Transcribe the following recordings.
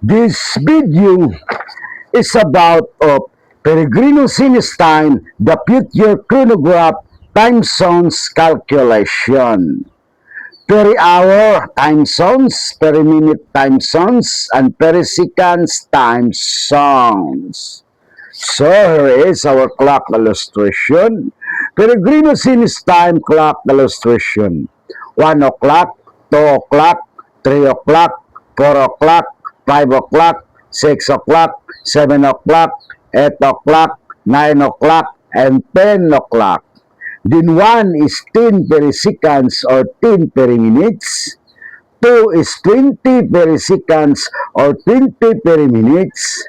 This video is about of Peregrino Sienes Time, the future chronograph time zones calculation. Per hour time zones, per minute time zones, and per seconds time zones. So here is our clock illustration. Peregrino Sienes Time clock illustration. 1 o'clock, 2 o'clock, 3 o'clock, 4 o'clock, 5 o'clock, 6 o'clock, 7 o'clock, 8 o'clock, 9 o'clock, and 10 o'clock. Then 1 is 10 periseconds or 10 periminutes. 2 is 20 periseconds or 20 periminutes.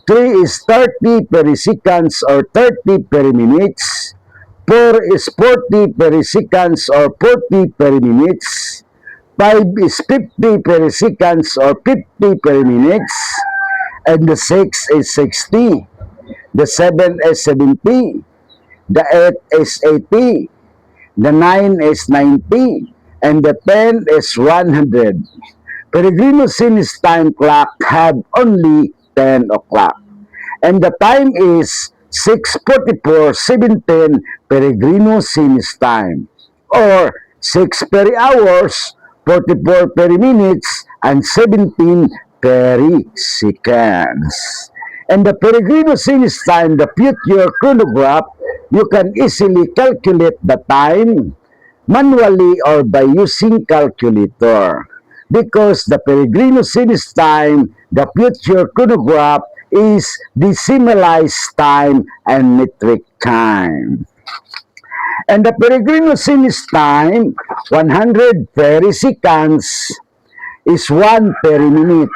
3 is 30 periseconds or 30 periminutes. 4 is 40 periseconds or 40 periminutes. 5 is 50 periseconds or 50 periminutes. And the 6 is 60. The 7 is 70. The 8 is 80. The 9 is 90. And the 10 is 100. Peregrino Sienes Time clock have only 10 o'clock. And the time is 6:44:17 Peregrino Sienes Time, or 6 peri-hours, 44 peri-minutes, and 17 peri-seconds. And the Peregrino Sienes Time, the future chronograph, you can easily calculate the time manually or by using calculator. Because the Peregrino Sienes Time, the future chronograph, is decimalized time and metric time. And the Peregrino Sienes Time, 100 periseconds is 1 peri-minute,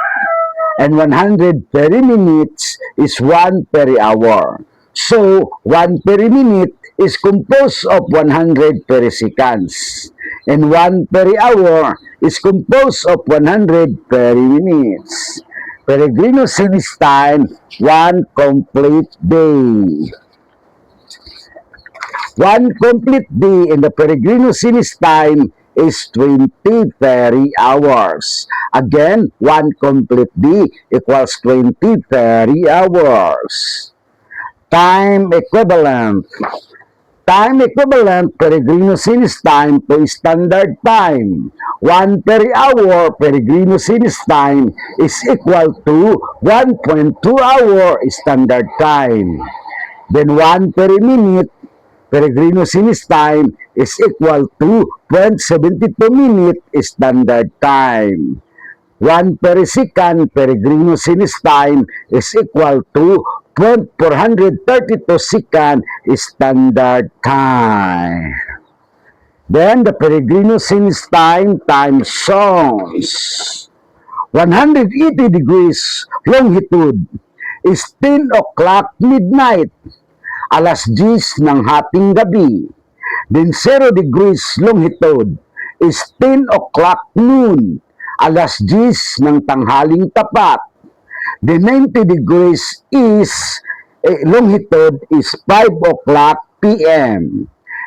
and 100 peri-minutes is 1 peri-hour. So, 1 peri-minute is composed of 100 periseconds, and 1 peri-hour is composed of 100 peri-minutes. Peregrino Sienes Time, 1 complete day. 1 complete day in the Peregrino Sienes Time is 20 peri-hours. Again, 1 complete day equals 20 peri-hours. Time equivalent. Time equivalent, Peregrino Sienes Time to standard time. 1 peri-hour Peregrino Sienes Time is equal to 1.2 hour standard time. Then 1 peri-minute Peregrino Sienes Time is equal to 0.72 minute standard time. 1 peresecond Peregrino Sienes Time is equal to 0.432 second standard time. Then the Peregrino Sienes Time time zones. 180 degrees longitude is 10 o'clock midnight, alas 10 ng hating gabi. Then 0 degrees longitude is 10 o'clock noon, alas 10 ng tanghaling tapat. The 90 degrees is longitude is 5 o'clock p.m.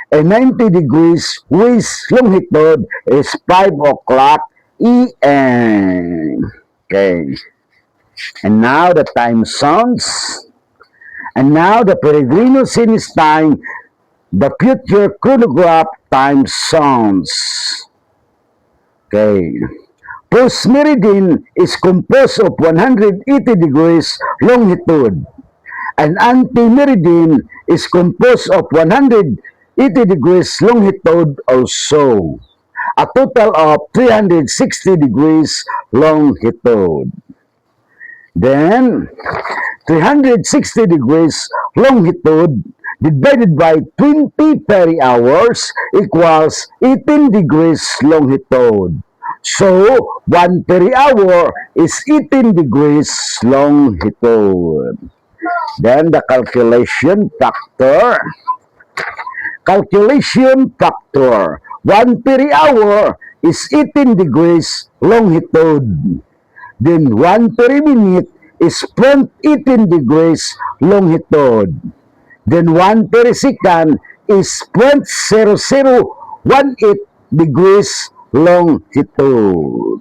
And 90 degrees west longitude is 5 o'clock e.m. Okay. And now the time zones. And now the Peregrino Sienes Time, the future chronograph time zones. Okay. Post-meridian is composed of 180 degrees longitude, and ante-meridian is composed of 180 degrees longitude also, a total of 360 degrees longitude. Then, 360 degrees longitude divided by 20 peri-hours equals 18 degrees longitude. So, 1 peri-hour is 18 degrees longitude. Then, the calculation factor. Calculation factor. 1 peri-hour is 18 degrees longitude. Then, 1 peri-minute is 0.18 degrees longitude. Then, 1 peresecond is 0.0018 degrees longitude.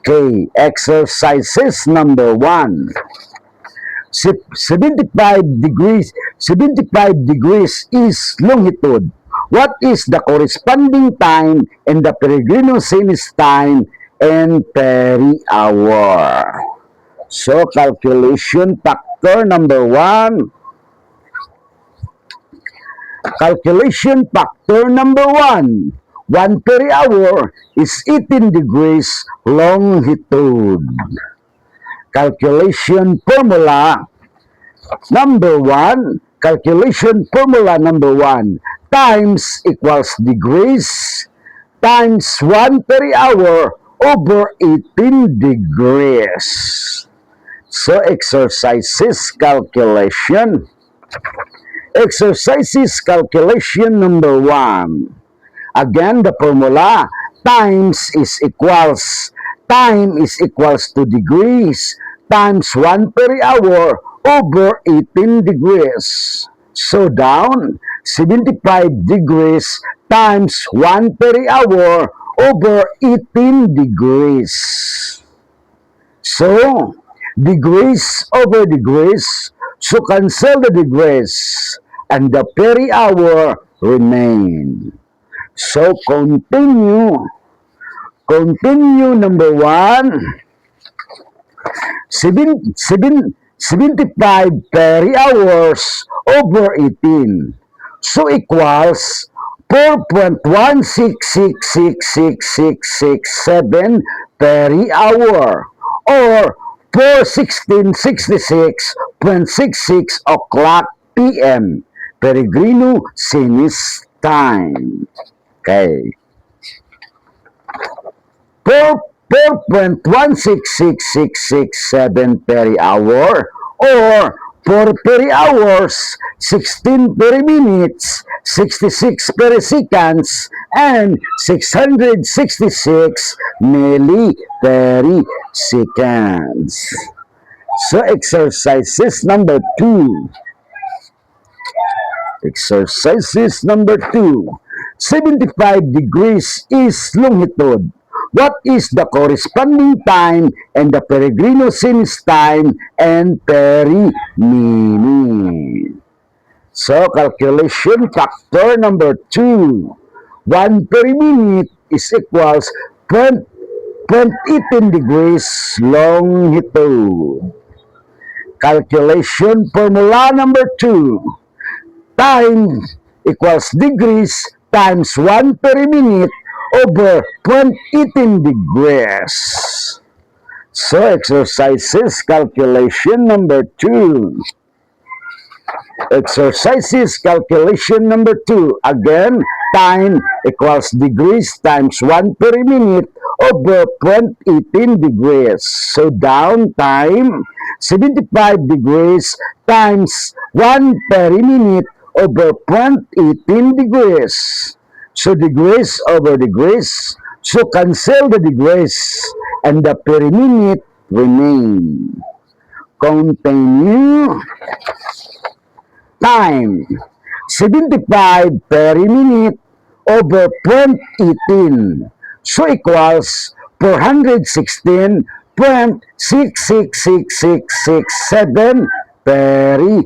Okay, exercises number 1. 75 degrees is longitude. What is the corresponding time in the Peregrino Sienes time and perehour? So, calculation factor number 1. Calculation factor number 1. 1 perehour is 18 degrees longitude. Calculation formula number 1. Calculation formula number 1. Times equals degrees times 1 perehour over 18 degrees. So, exercises calculation. Exercises calculation number 1. Again, the formula, time is equals to degrees times 1 perehour over 18 degrees. So down, 75 degrees times 1 perehour over 18 degrees. So, degrees over degrees, so cancel the degrees and the perehour remain. So, continue number 1. 75 perehours over 18. So, equals 4.1666667 perehour or 4:16:66.66 o'clock p.m. Peregrino Sienes Time. Okay. 4.16667 perehour or 4 perehours, 16 periminutes, 66 pereseconds, and 666 millipereseconds. So, exercises number 2. Exercises number 2. 75 degrees is longitude. What is the corresponding time in the Peregrino Sienes time and pereminute? So, calculation factor number 2. 1 pereminute is equals 0.18 degrees longitude. Calculation formula number 2. Time equals degrees times 1 pereminute over 0.18 degrees. So, exercises calculation number 2. Exercises calculation number 2. Again, time equals degrees times 1 pereminute over 0.18 degrees. So, down time, 75 degrees times 1 pereminute over 0.18 degrees. So, degrees over degrees. So, cancel the degrees and the pereminute remain. Continue. Time. 75 pereminute over 0.18. So, equals 416.66667 pereminute.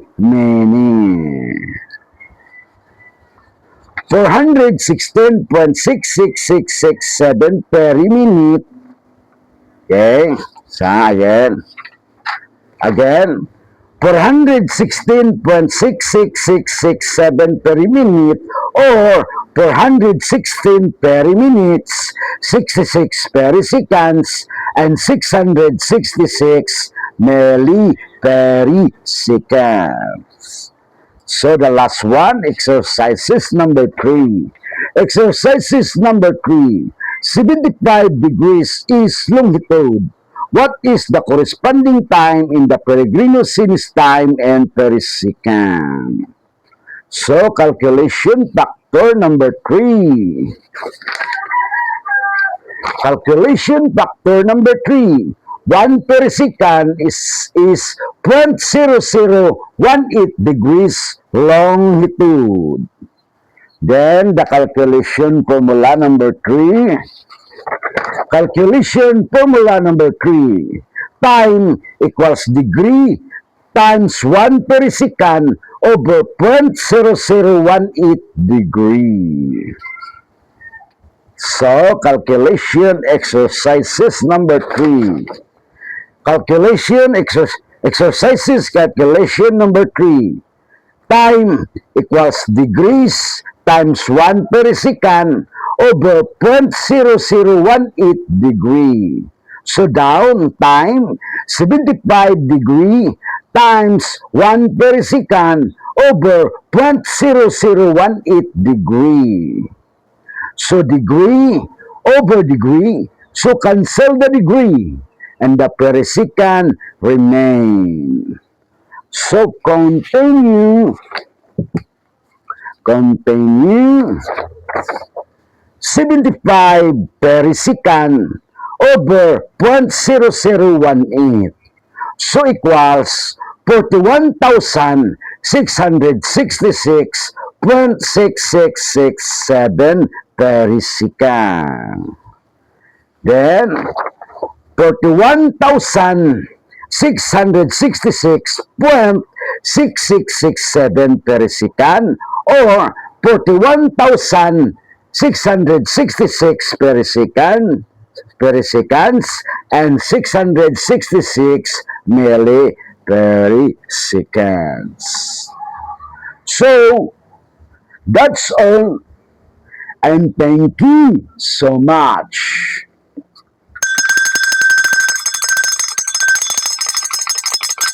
416.66667 pereminute. Okay. So, again. 416.66667 pereminute or 416 periminutes, 66 periseconds, and 666 millipereseconds. So the last one, exercises number 3. Exercises number 3. 75 degrees is longitude. What is the corresponding time in the Peregrino Sienes time and peresecond? So, calculation factor number 3. Calculation factor number 3. 1 peresecond is 0.0018 degrees longitude. Then, the calculation formula number 3. Calculation formula number 3. Time equals degree times 1 peresecond over 0.0018 degree. So, calculation exercises number 3. Exercises calculation number 3. Time equals degrees times 1 peresecond over 0.0018 degree. So down, time 75 degree times 1 peresecond over 0.0018 degree. So degree over degree, so cancel the degree and the peresecond remain. So continue 75 peresecond over 0.0018. So equals 41,666.6667 peresecond. Then 41,666.6667 peresecond or 41,666 periseconds and 666 millipereseconds. So, that's all, and thank you so much.